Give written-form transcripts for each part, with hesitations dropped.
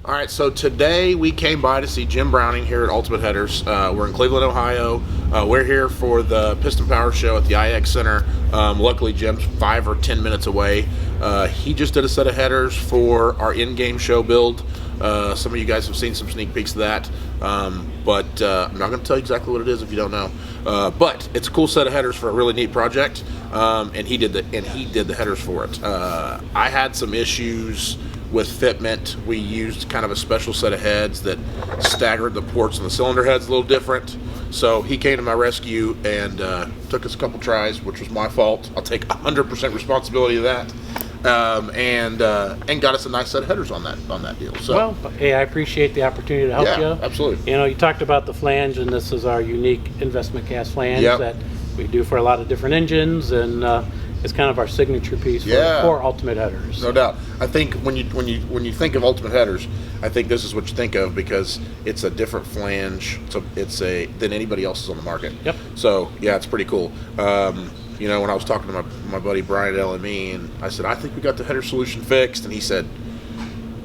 All right, so today we came by to see Jim Browning here at Ultimate Headers. We're in Cleveland, Ohio. We're here for the Piston Power Show at the IX Center. Luckily, Jim's 5 or 10 minutes away. He just did a set of headers for our in-game show build. Some of you guys have seen some sneak peeks of that, but I'm not going to tell you exactly what it is if you don't know. But it's a cool set of headers for a really neat project, and he did the headers for it. I had some issues with fitment. We used kind of a special set of heads that staggered the ports and the cylinder heads a little different. So he came to my rescue and took us a couple tries, which was my fault. I'll take 100% responsibility of that. And got us a nice set of headers on that deal. So, well, hey, I appreciate the opportunity to help you. Absolutely. You know, you talked about the flange, and this is our unique investment cast flange that we do for a lot of different engines, and it's kind of our signature piece for Ultimate Headers. No doubt. I think when you think of Ultimate Headers, I think this is what you think of because it's a different flange. Than anybody else's on the market. Yep. So yeah, it's pretty cool. You know, when I was talking to my buddy Brian at LME, and I said, I think we got the header solution fixed, and he said,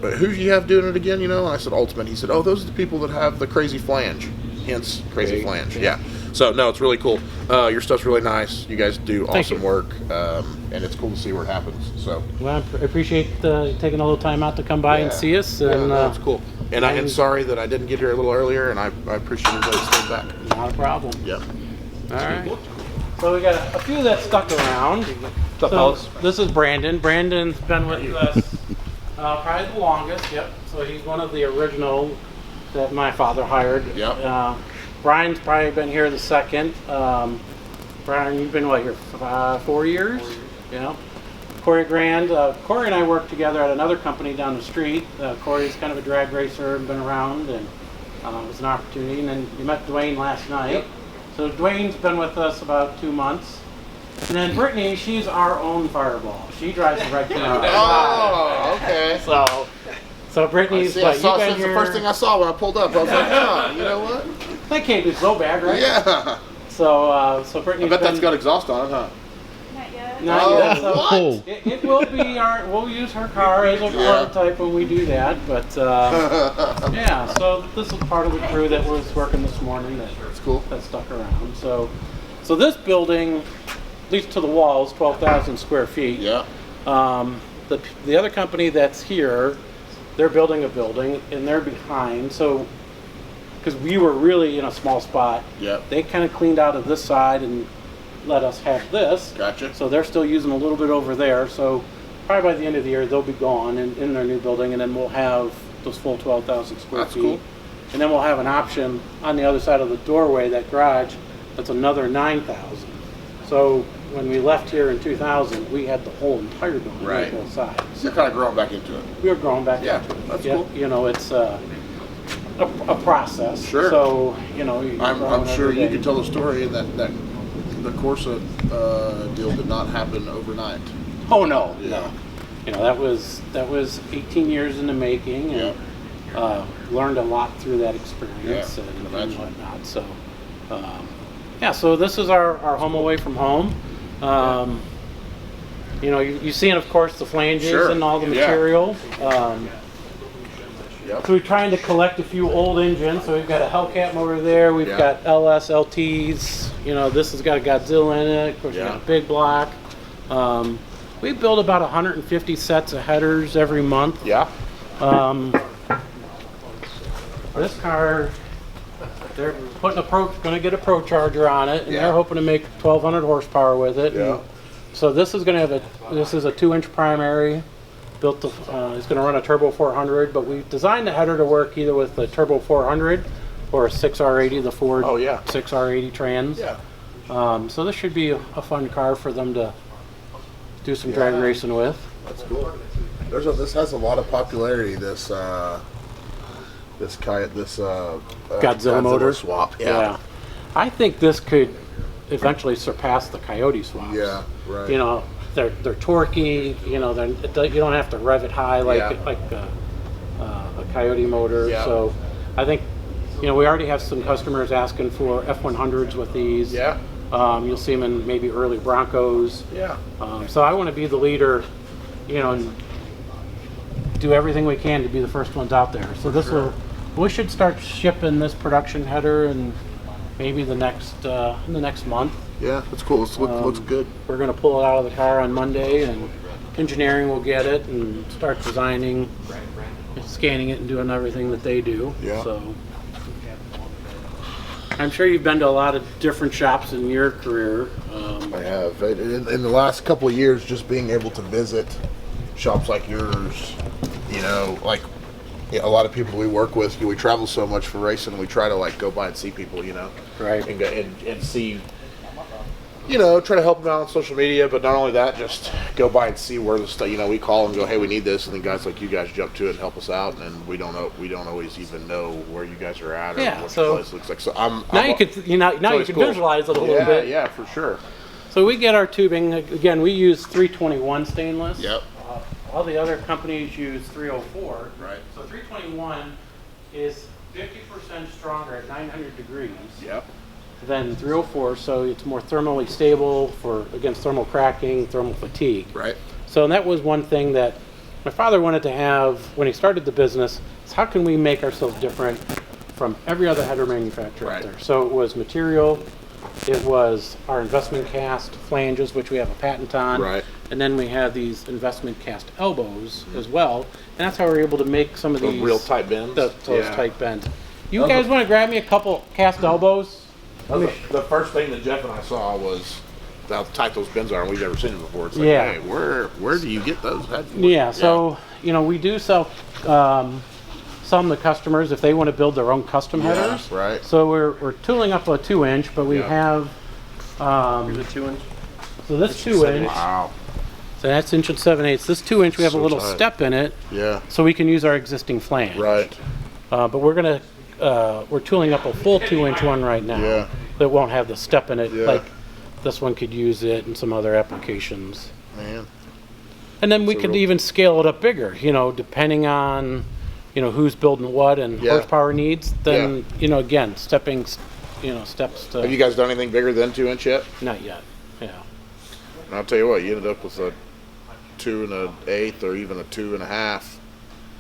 but who do you have doing it again? You know, and I said Ultimate. He said, oh, those are the people that have the crazy flange, hence crazy flange. Yeah. So no, it's really cool. Your stuff's really nice. You guys do awesome work, and it's cool to see where it happens. So well, I appreciate taking a little time out to come by and see us. And that's cool. And I'm sorry that I didn't get here a little earlier, and I appreciate everybody staying back. Not a problem. Yep. All right. So we got a few that stuck around. So this is Brandon. Brandon's been with us probably the longest. Yep. So he's one of the original that my father hired. Yep. Brian's probably been here the second. Brian, you've been here 4 years? Yeah. Corey Grand. Corey and I worked together at another company down the street. Corey's kind of a drag racer and been around, and it was an opportunity. And then you met Dwayne last night. Yep. So Dwayne's been with us about 2 months. And then Brittany, she's our own fireball. She drives the red Camaro. Oh, okay. So Brittany's, that's the first thing I saw when I pulled up. I was like, oh, you know what? That can't be so bad, right? Yeah. So Brittany's I bet that's got exhaust on it, huh? Not yet. Not yet. So what? It will be we'll use her car as a prototype when we do that. But yeah, so this is part of the crew that was working this morning That's cool. that stuck around. So this building, at least to the walls, 12,000 square feet. Yeah. The other company that's here, they're building a building and they're behind. So because we were really in a small spot, they kind of cleaned out of this side and let us have this. Gotcha. So they're still using a little bit over there. So probably by the end of the year, they'll be gone in their new building, and then we'll have those full 12,000 square feet. Cool. And then we'll have an option on the other side of the doorway, that garage, that's another 9,000. So when we left here in 2000, we had the whole entire building on both sides. You're kind of growing back into it. We were growing back into it. That's cool. You know, it's a process. Sure. So, you know, I'm sure you can tell the story that the Corsa deal did not happen overnight. Oh no, Yeah. no. You know, that was 18 years in the making, and learned a lot through that experience and whatnot. So, so this is our home away from home. You know, you've seen, of course, the flanges and all the material. So we're trying to collect a few old engines. So we've got a Hellcat motor there. We've got LS, LTs. You know, this has got a Godzilla in it. Of course, you got a big block. We build about 150 sets of headers every month. Yeah. This car, they're putting going to get a Pro Charger on it, and they're hoping to make 1,200 horsepower with it. Yeah. So this is going to have this is a 2-inch primary. Built it's going to run a turbo 400, but we designed the header to work either with the turbo 400 or a 6R80, the Ford 6R80 trans. Yeah. So this should be a fun car for them to do some drag racing with. That's cool. This has a lot of popularity. This Godzilla motor swap. Yeah. I think this could eventually surpass the Coyote swaps. Yeah. Right. You know, they're torquey. You know, you don't have to rev it high like a Coyote motor. Yeah. So I think, you know, we already have some customers asking for F100s with these. Yeah. You'll see them in maybe early Broncos. Yeah. So I want to be the leader, you know, in do everything we can to be the first ones out there. So we should start shipping this production header and maybe in the next month. Yeah, that's cool. Looks good. We're going to pull it out of the car on Monday, and engineering will get it and start designing, scanning it, and doing everything that they do. Yeah. So I'm sure you've been to a lot of different shops in your career. I have. In the last couple of years, just being able to visit shops like yours, like a lot of people we work with, we travel so much for racing, we try to like go by and see people, Right. and go and see, try to help them out on social media, but not only that, just go by and see where the stuff, we call and go, hey, we need this, and then guys like you guys jump to it and help us out, and we don't always even know where you guys are at or what the place looks like. So now you can visualize it a little bit. Yeah, for sure. So we get our tubing, again, we use 321 stainless. Yep. All the other companies use 304. Right. So 321 is 50% stronger at 900 degrees. Yep. Than 304, so it's more thermally stable against thermal cracking, thermal fatigue. Right. So and that was one thing that my father wanted to have when he started the business, is how can we make ourselves different from every other header manufacturer out there? So it was material, it was our investment cast flanges, which we have a patent on. Right. And then we have these investment cast elbows as well. And that's how we're able to make some of these real tight bends. Those tight bends. You guys want to grab me a couple cast elbows? The first thing that Jeff and I saw was how tight those bends are, and we've never seen them before. It's like, Yeah. hey, where do you get those? Yeah, so we do sell some to customers if they want to build their own custom headers. Right. So we're tooling up a 2-inch, but we have Here's a 2-inch. so this 2-inch. Wow. So that's 1 7/8. This 2-inch, we have a So little tight. step in it, Yeah. so we can use our existing flange. Right. But we're tooling up a full 2-inch one right now. Yeah. That won't have the step in it. Yeah. Like this one could use it in some other applications. Man. And then we could even scale it up bigger, depending on, who's building what and horsepower needs. Then, again, steps to. Have you guys done anything bigger than 2-inch yet? Not yet. Yeah. And I'll tell you what, you ended up with a 2 1/8 or even a 2 1/2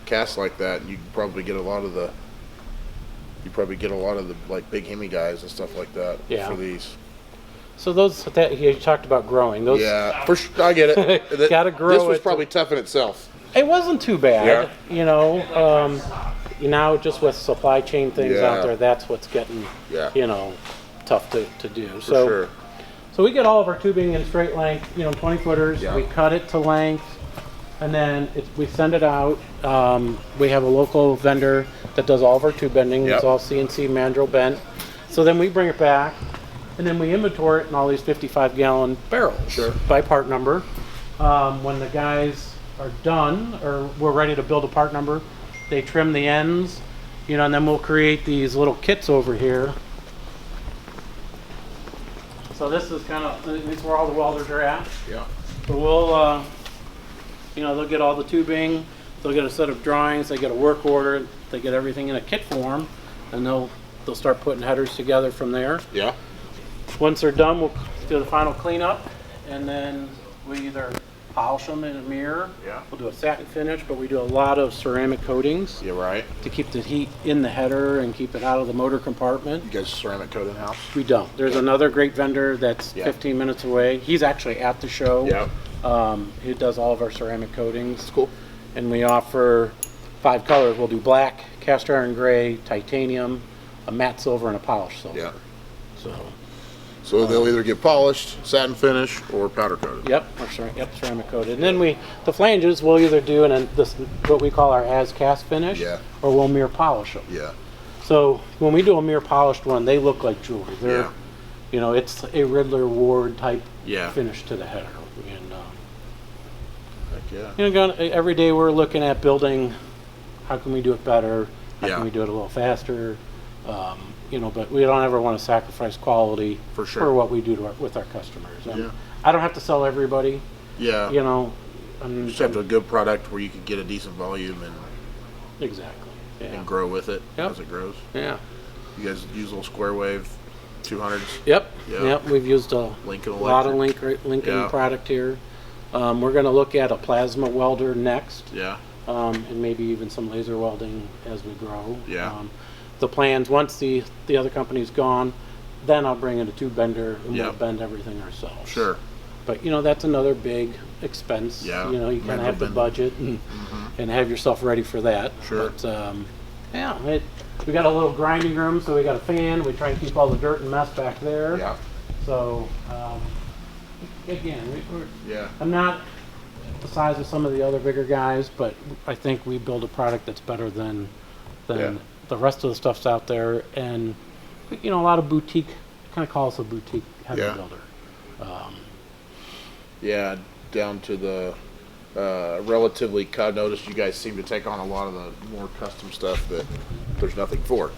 cast like that, and you can probably get a lot of the. Like big Hemi guys and stuff like that for these. So that you talked about growing. Those, Yeah, for sure, I get it. Gotta grow This was it. probably tough in itself. It wasn't too bad. Now just with supply chain things out there, that's what's getting, tough to do. For sure. So we get all of our tubing in straight length, 20 footers. Yeah. We cut it to length, and then we send it out. We have a local vendor that does all of our tube bending. Yep. It's all CNC mandrel bent. So then we bring it back, and then we inventory it in all these 55-gallon barrels by part number. When the guys are done, or we're ready to build a part number, they trim the ends, and then we'll create these little kits over here. So this is this is where all the welders are at. Yeah. So we'll, they'll get all the tubing, they'll get a set of drawings, they get a work order, they get everything in a kit form, and they'll start putting headers together from there. Yeah. Once they're done, we'll do the final cleanup, and then we either polish them in a mirror. Yeah. We'll do a satin finish, but we do a lot of ceramic coatings Yeah, right. to keep the heat in the header and keep it out of the motor compartment. You guys ceramic coat in house? We don't. There's another great vendor that's 15 minutes away. He's actually at the show. Yeah. He does all of our ceramic coatings. That's cool. And we offer 5 colors. We'll do black, cast iron gray, titanium, a matte silver, and a polished silver. Yeah. So they'll either get polished, satin finish, or powder coated. ceramic coated. And then the flanges we'll either do what we call our as cast finish, or we'll mirror polish them. Yeah. So when we do a mirror polished one, they look like jewelry. They're, it's a Riddler Ward type finish to the header. And every day we're looking at building. How can we do it better? How can we do it a little faster? But we don't ever want to sacrifice quality for what we do with our customers. And I don't have to sell everybody. Yeah. You just have a good product where you can get a decent volume and exactly and grow with it as it grows. Yeah. You guys use little square wave 200s? Yep. We've used a lot of Lincoln product here. We're going to look at a plasma welder next. Yeah. and maybe even some laser welding as we grow. Yeah. The plans, once the other company's gone, then I'll bring in a tube bender and we'll Yep. bend everything ourselves. Sure. But that's another big expense. Yeah. You kind Manual of have to bending. budget and have yourself ready for that. Sure. But we got a little grinding room, so we got a fan. We try and keep all the dirt and mess back there. Yeah. So again, Yeah. I'm not the size of some of the other bigger guys, but I think we build a product that's better than Yeah. the rest of the stuff's out there. And a lot of boutique, kind of call us a boutique heavy Yeah. builder. Yeah, down to the relatively. I noticed you guys seem to take on a lot of the more custom stuff that there's nothing for.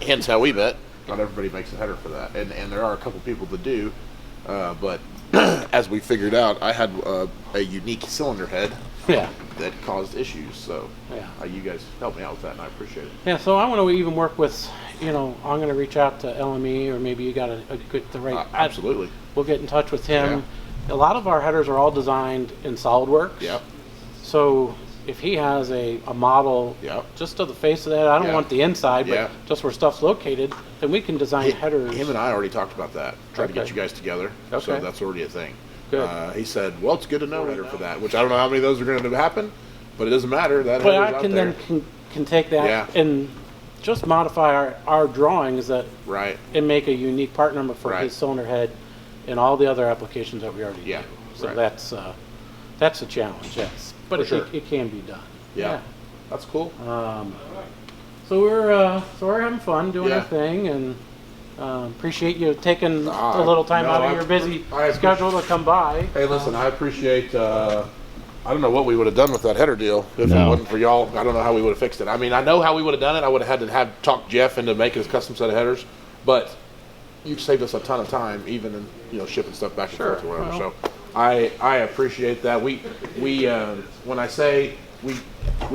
Hence how we met. Not everybody makes a header for that, and there are a couple people that do. But as we figured out, I had a unique cylinder head Yeah. that caused issues. So Yeah. you guys helped me out with that, and I appreciate it. Yeah, so I want to even work with, I'm going to reach out to LME, or maybe you got the right. Absolutely. We'll get in touch with him. A lot of our headers are all designed in SolidWorks. Yep. So if he has a model Yep. just of the face of that, I don't Yeah. want the inside, but Yeah. just where stuff's located, then we can design headers. Him and I already talked about that. Tried to get Okay. you guys together. So Okay. that's already a thing. Good. He said, well, it's good to know header for that, which I don't know how many of those are going to happen, but it doesn't matter. That But header's I out can there. then can take that Yeah. and just modify our drawings Right. and make a unique part number for Right. his cylinder head and all the other applications that we already Yeah, do. So right. that's a challenge, yes. But For sure. it can be done. Yeah. That's cool. So we're having fun doing Yeah. our thing, and appreciate you taking Ah, a little time no, out of I- your busy I schedule to come by. Hey, listen, I appreciate. I don't know what we would have done with that header deal if it No. wasn't for y'all. I don't know how we would have fixed it. I mean, I know how we would have done it. I would have had to talk Jeff into making his custom set of headers, but you've saved us a ton of time, even in shipping stuff back and Sure. forth or whatever. Well. So I appreciate that. We when I say we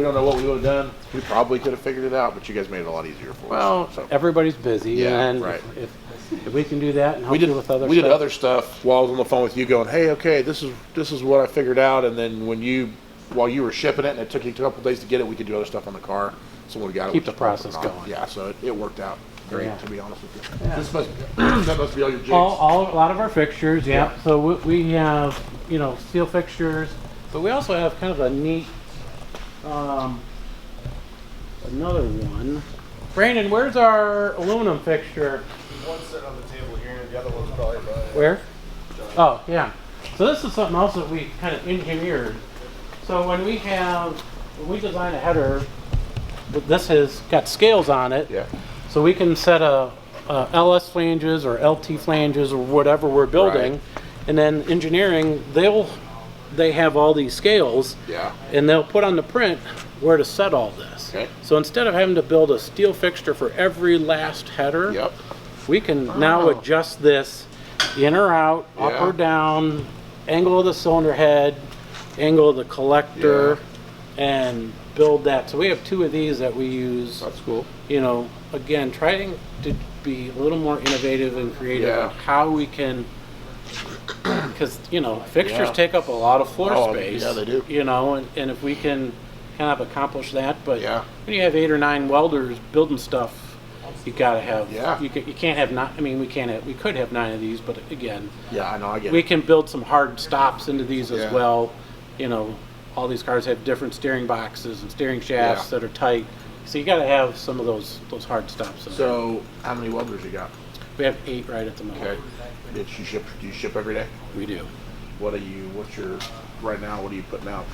don't know what we would have done, we probably could have figured it out, but you guys made it a lot easier for Well, us. So. everybody's busy, Yeah, and right. if we can do that and help We did you with other we did stuff. other stuff while I was on the phone with you, going, "Hey, okay, this is what I figured out." And then while you were shipping it, and it took you a couple days to get it, we could do other stuff on the car. Someone got it. Keep we the just process worked on it. going. Yeah, so it worked out great. Yeah. To be honest with you, Yeah. that must be all your jigs. A lot of our fixtures, yeah. Yeah. So we have steel fixtures, but we also have kind of a neat another one. Brandon, where's our aluminum fixture? One's sitting on the table here, and the other one's probably by. Where? Oh, yeah. So this is something else that we kind of engineered. So when we design a header, this has got scales on it. Yeah. So we can set a LS flanges or LT flanges or whatever we're building, Right. and then engineering, they have all these scales, Yeah. and they'll put on the print where to set all this. Okay. So instead of having to build a steel fixture for every last header, Yep. we can now adjust this in or out, up Yeah. or down, angle of the cylinder head, angle of the collector, and build that. So we have two of these that we use. That's cool. Again, trying to be a little more innovative and creative Yeah. on how we can, because fixtures Yeah. take up a lot of floor Oh, space. yeah, they do. And if we can kind of accomplish that, but Yeah. when you have 8 or 9 welders building stuff, you gotta have. Yeah. You can't have not. I mean, we can't. We could have 9 of these, but again, Yeah, I know. I get we it. can build some hard stops into these Yeah. as well. All these cars have different steering boxes and steering shafts Yeah. that are tight. So you got to have some of those hard stops. In there. So, how many welders you got? We have 8 right at the moment. Okay. Do you ship every day? We do. What's your right now? What are you putting out?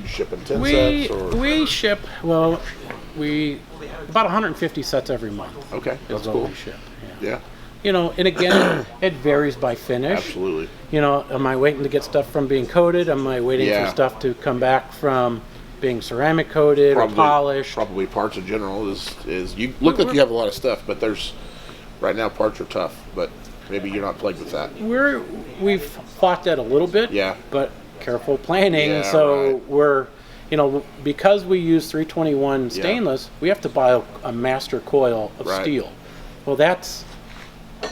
You shipping 10 We sets or? we ship about 150 sets every month. Okay, Is that's what cool. we ship. Yeah, And again, it varies by finish. absolutely. Am I waiting to get stuff from being coated? Am I waiting Yeah. for stuff to come back from being ceramic coated or polished? Probably parts in general is you look like you have a lot of stuff, but there's right now parts are tough, but maybe you're not plagued with that. We've fought that a little bit. Yeah. But careful planning. Yeah, so right. we're because we use 321 stainless, we have to buy a master coil of Right. steel. Well, that's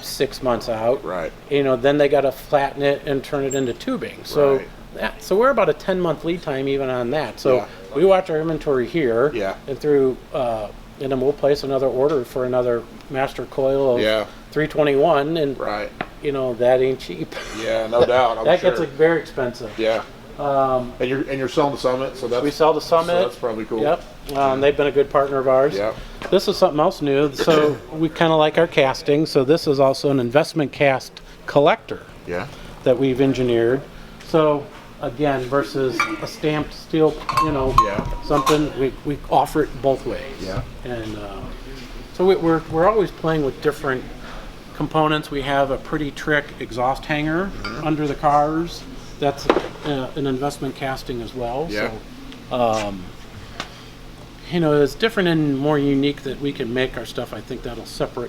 6 months out. Right. Then they got to flatten it and turn it into tubing. So Right. so we're about a 10-month lead time even on that. So Yeah. we watch our inventory here. Yeah. And through, and then we'll place another order for another master coil of Yeah. 321, and Right. that ain't cheap. Yeah, no doubt. I'm That sure. gets very expensive. Yeah. And you're selling the Summit, so that's We sell the Summit. So that's probably cool. Yep. They've been a good partner of ours. Yep. This is something else new. So we kind of like our casting. So this is also an investment cast collector Yeah. that we've engineered. So again, versus a stamped steel, Yeah. something, we offer it both ways. Yeah. And so we're always playing with different components. We have a pretty trick exhaust hanger under the cars. That's an investment casting as well. Yeah. So, it's different and more unique that we can make our stuff. I think that'll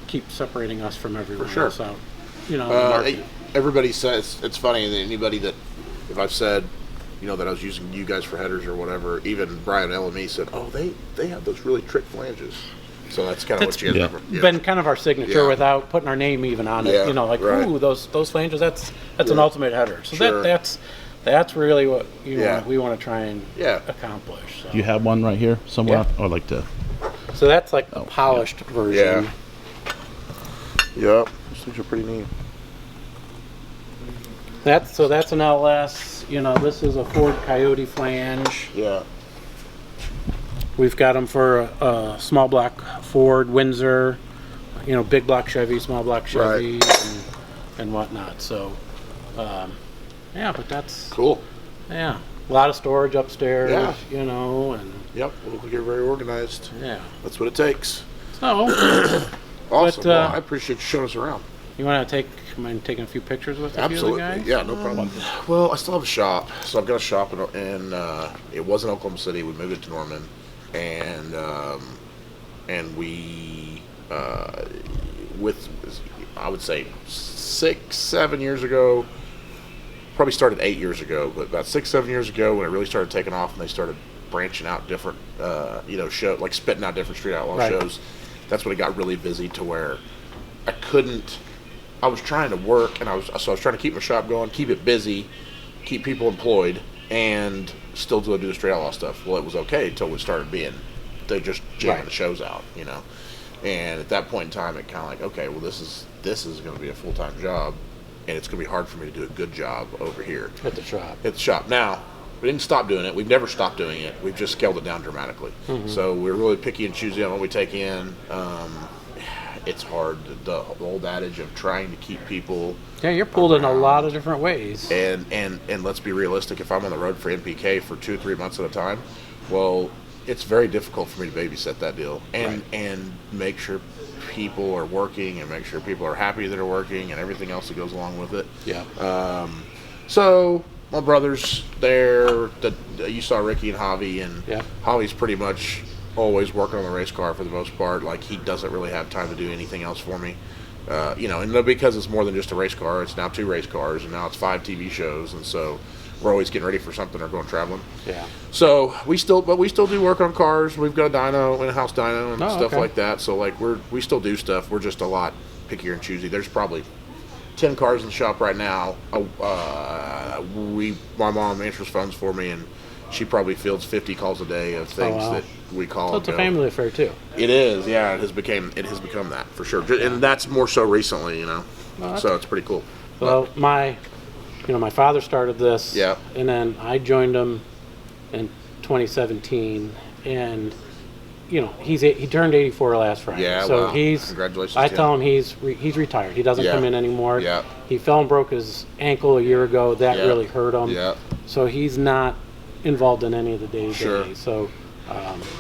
keep separating us from everyone sure. else out. In the market. Everybody says it's funny that anybody that if I've said that I was using you guys for headers or whatever, even Brian LME said, "Oh, they have those really trick flanges." So that's kind of what you guys have. Yeah. Been kind of our signature Yeah. without putting our name even on it. Yeah, right. Ooh, those flanges. That's an ultimate header. So Sure. that's really what Yeah. we want to try and Yeah. accomplish. So. Do you have one right here somewhere? Yeah. I'd like to. So that's like the polished version. Yep. These things are pretty neat. That's an LS. This is a Ford Coyote flange. Yeah. We've got them for a small block Ford, Windsor, big block Chevy, small block Chevy, and whatnot. So, but that's Cool. a lot of storage upstairs. Yeah. And Yep. Look like you're very organized. yeah. That's what it takes. So, Awesome. But, Well, I appreciate you showing us around. you want to mind taking a few pictures with a few Absolutely. of the guys? Yeah, no problem. Well, I still have a shop. So I've got a shop in it was in Oklahoma City. We moved it to Norman. And we, with, I would say 6-7 years ago, probably started 8 years ago, but about 6-7 years ago when it really started taking off and they started branching out different, show, like spitting out different street outlaw Right. shows, that's when it got really busy to where I was trying to work and I was trying to keep my shop going, keep it busy, keep people employed, and still do the straight outlaw stuff. Well, it was okay until we started they just jamming Right. the shows out, And at that point in time, it kind of like, okay, well, this is going to be a full-time job, and it's going to be hard for me to do a good job over here At the shop. at the shop. Now, we didn't stop doing it. We've never stopped doing it. We've just scaled it down dramatically. So we're really picky and choosy on what we take in. It's hard, the old adage of trying to keep people. Yeah, you're pulled in a around. lot of different ways. And let's be realistic. If I'm on the road for NPK for 2-3 months at a time, well, it's very difficult for me to babysit that deal and make sure people are working and make sure people are happy that are working and everything else that goes along with it. Yeah. So my brothers there, you saw Ricky and Javi, and Yeah. Javi's pretty much always working on the race car for the most part. Like, he doesn't really have time to do anything else for me. And because it's more than just a race car, it's now 2 race cars, and now it's 5 TV shows, and so we're always getting ready for something or going traveling. Yeah. So we still do work on cars. We've got a dyno, in-house dyno, and stuff okay. like that. So like we still do stuff. We're just a lot pickier and choosy. There's probably 10 cars in the shop right now. My mom answers phones for me, and she probably fields 50 calls a day of things wow. that we call. So it's a and go. family affair too. It is, yeah. It has become that for sure, and that's more so recently, So it's pretty cool. Well, my father started this. Yeah. And then I joined him in 2017, and he turned 84 last Friday. Yeah, So wow. he's. Congratulations I to tell him. him he's retired. He doesn't Yeah. come in anymore. Yeah. He fell and broke his ankle a year ago. That Yeah. really hurt him. Yeah. So he's not involved in any of the day-to-day. Sure. So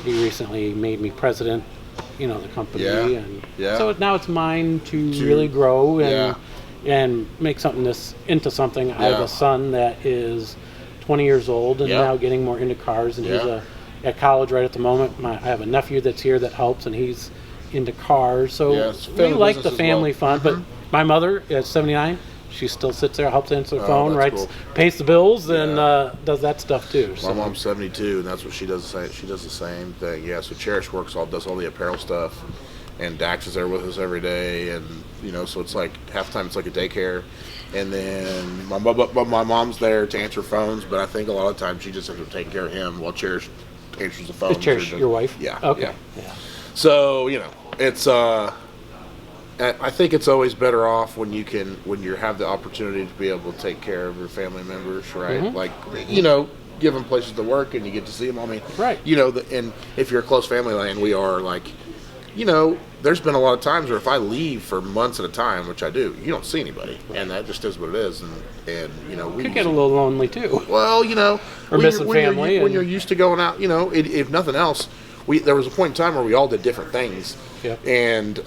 he recently made me president, the company. Yeah. And Yeah. so now it's mine to really grow and Yeah. and make something into something. I have Yeah. a son that is 20 years old and Yeah. now getting more into cars, and he's Yeah. at college right at the moment. I have a nephew that's here that helps, and he's into cars. So Yeah, it's we family like the business as family well. fun. But my mother is 79. She still sits there, helps answer the Oh, phone, that's writes, cool. pays the bills, and Yeah. does that stuff too. My So mom's 72, and that's what she does. She does the same thing. Yeah. So Cherish does all the apparel stuff, and Dax is there with us every day, and so it's like half the time it's like a daycare, and then my mom's there to answer phones, but I think a lot of times she just ends up taking care of him while Cherish answers the phone. Your wife? Yeah. Okay. Yeah. So it's I think it's always better off when you have the opportunity to be able to take care of your family members, right? Mm-hmm. Like give them places to work and you get to see them. I mean, right. And if you're a close family, and we are, like, there's been a lot of times where if I leave for months at a time, which I do, you don't see anybody, and that just is what it is. And we could get a little lonely too. Well, or missing family. When you're used to going out, if nothing else, there was a point in time where we all did different things, and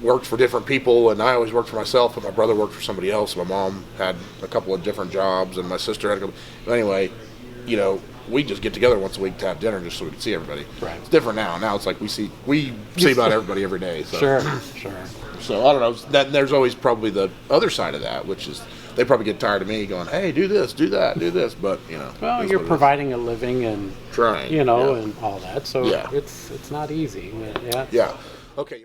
worked for different people. And I always worked for myself, but my brother worked for somebody else. My mom had a couple of different jobs, and my sister had a couple. But anyway, we just get together once a week to have dinner just so we can see everybody. Right. It's different now. Now it's like we see about everybody every day. So. Sure. So I don't know. There's always probably the other side of that, which is they probably get tired of me going, "Hey, do this, do that, do this." But well, you're providing a living and trying, and all that. So it's not easy. Yeah. Yeah. Okay.